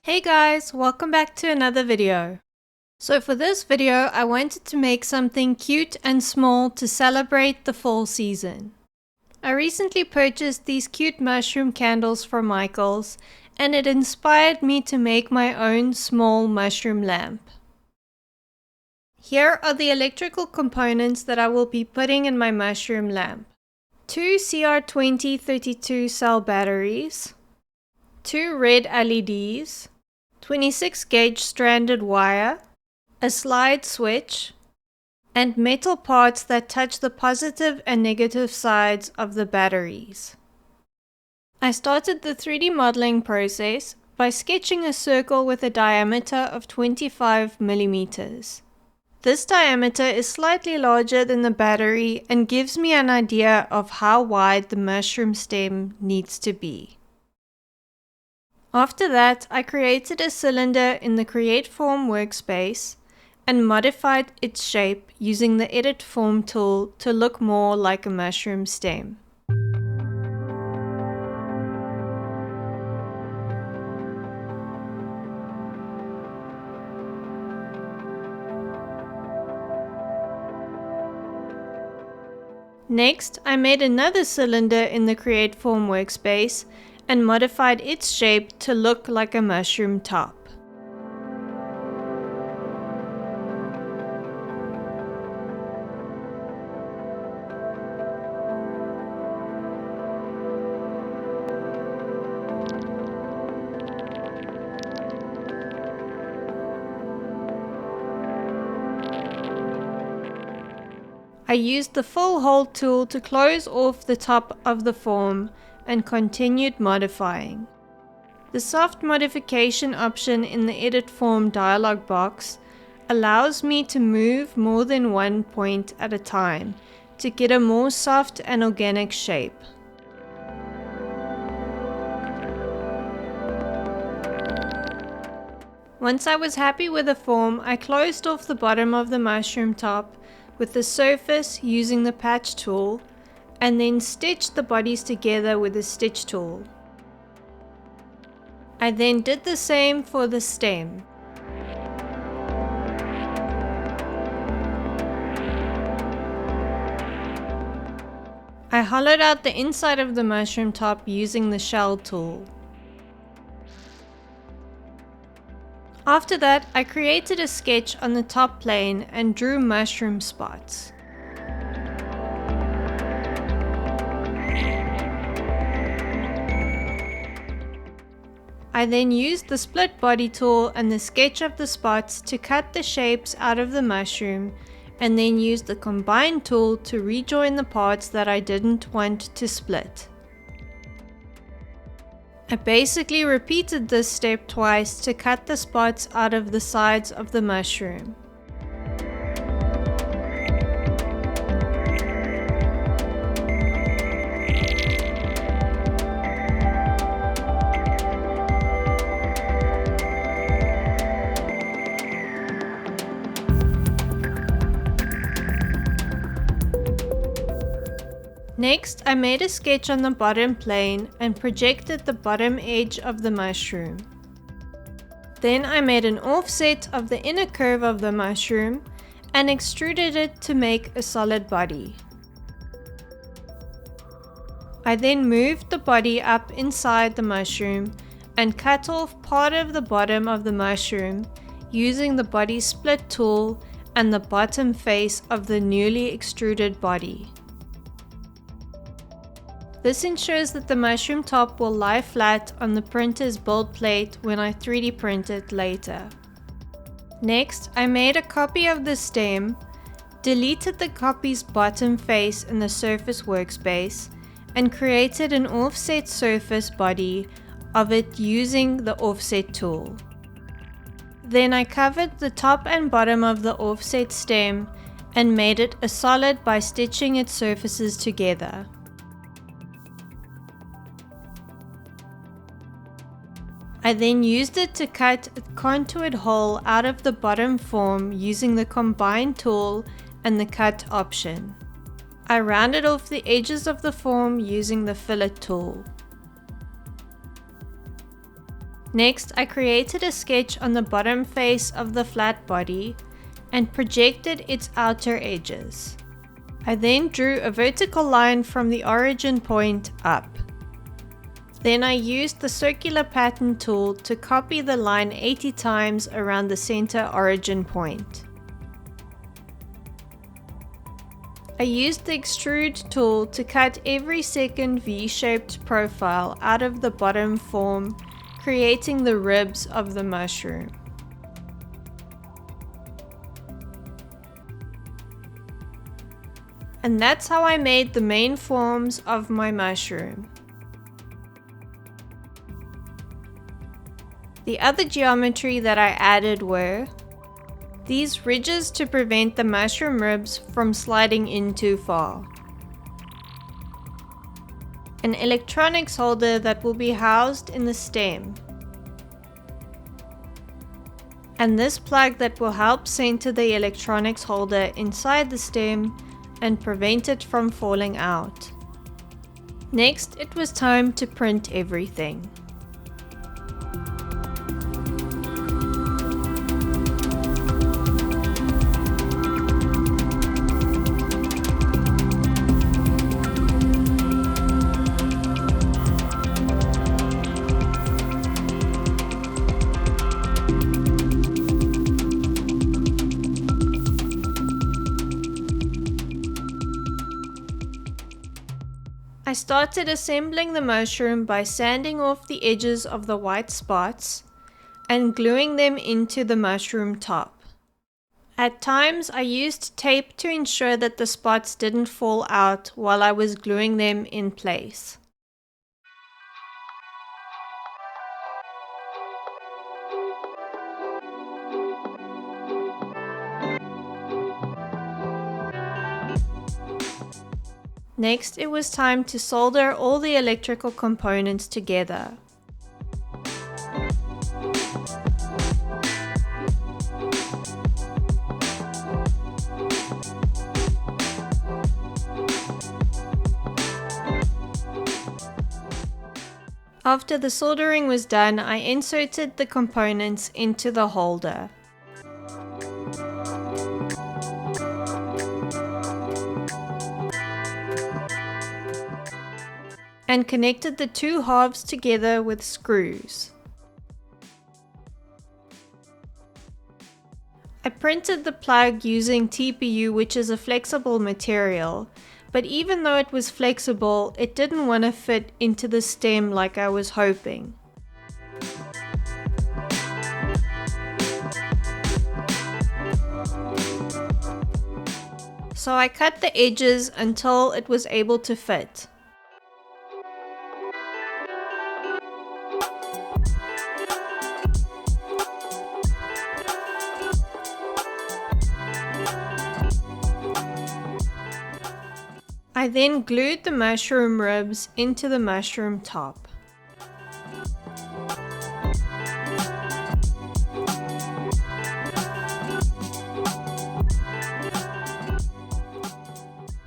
Hey guys, welcome back to another video. So for this video, I wanted to make something cute and small to celebrate the fall season. I recently purchased these cute mushroom candles from Michaels, and it inspired me to make my own small mushroom lamp. Here are the electrical components that I will be putting in my mushroom lamp. 2 CR2032 cell batteries, 2 red LEDs, 26 gauge stranded wire, a slide switch, and metal parts that touch the positive and negative sides of the batteries. I started the 3D modeling process by sketching a circle with a diameter of 25 millimeters. This diameter is slightly larger than the battery and gives me an idea of how wide the mushroom stem needs to be. After that, I created a cylinder in the Create Form workspace and modified its shape using the Edit Form tool to look more like a mushroom stem. Next, I made another cylinder in the Create Form workspace and modified its shape to look like a mushroom top. I used the Fill Hole tool to close off the top of the form and continued modifying. The soft modification option in the Edit Form dialog box allows me to move more than one point at a time to get a more soft and organic shape. Once I was happy with the form, I closed off the bottom of the mushroom top with the surface using the patch tool, and then stitched the bodies together with the stitch tool. I then did the same for the stem. I hollowed out the inside of the mushroom top using the shell tool. After that, I created a sketch on the top plane and drew mushroom spots. I then used the split body tool and the sketch of the spots to cut the shapes out of the mushroom, and then used the combine tool to rejoin the parts that I didn't want to split. I basically repeated this step twice to cut the spots out of the sides of the mushroom. Next, I made a sketch on the bottom plane and projected the bottom edge of the mushroom. Then I made an offset of the inner curve of the mushroom and extruded it to make a solid body. I then moved the body up inside the mushroom and cut off part of the bottom of the mushroom using the body split tool and the bottom face of the newly extruded body. This ensures that the mushroom top will lie flat on the printer's build plate when I 3D print it later. Next, I made a copy of the stem, deleted the copy's bottom face in the surface workspace, and created an offset surface body of it using the offset tool. Then I covered the top and bottom of the offset stem and made it a solid by stitching its surfaces together. I then used it to cut a contoured hole out of the bottom form using the Combine tool and the Cut option. I rounded off the edges of the form using the Fillet tool. Next, I created a sketch on the bottom face of the flat body and projected its outer edges. I then drew a vertical line from the origin point up. Then I used the circular pattern tool to copy the line 80 times around the center origin point. I used the extrude tool to cut every second V-shaped profile out of the bottom form, creating the ribs of the mushroom. And that's how I made the main forms of my mushroom. The other geometry that I added were these ridges to prevent the mushroom ribs from sliding in too far, an electronics holder that will be housed in the stem, and this plug that will help center the electronics holder inside the stem and prevent it from falling out. Next, it was time to print everything. I started assembling the mushroom by sanding off the edges of the white spots and gluing them into the mushroom top. At times I used tape to ensure that the spots didn't fall out while I was gluing them in place. Next, it was time to solder all the electrical components together. After the soldering was done, I inserted the components into the holder. And connected the two halves together with screws. I printed the plug using TPU, which is a flexible material, but even though it was flexible, it didn't want to fit into the stem like I was hoping. So I cut the edges until it was able to fit. I then glued the mushroom ribs into the mushroom top.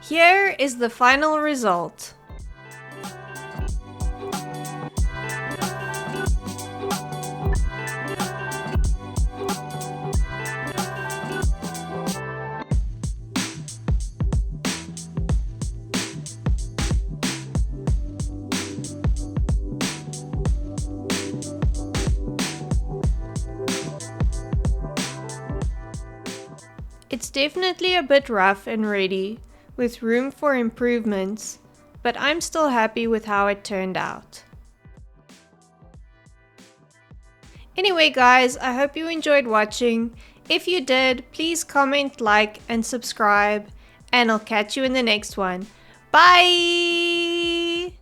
Here is the final result. It's definitely a bit rough and ready, with room for improvements, but I'm still happy with how it turned out. Anyway guys, I hope you enjoyed watching. If you did, please comment, like, and subscribe, and I'll catch you in the next one. Bye!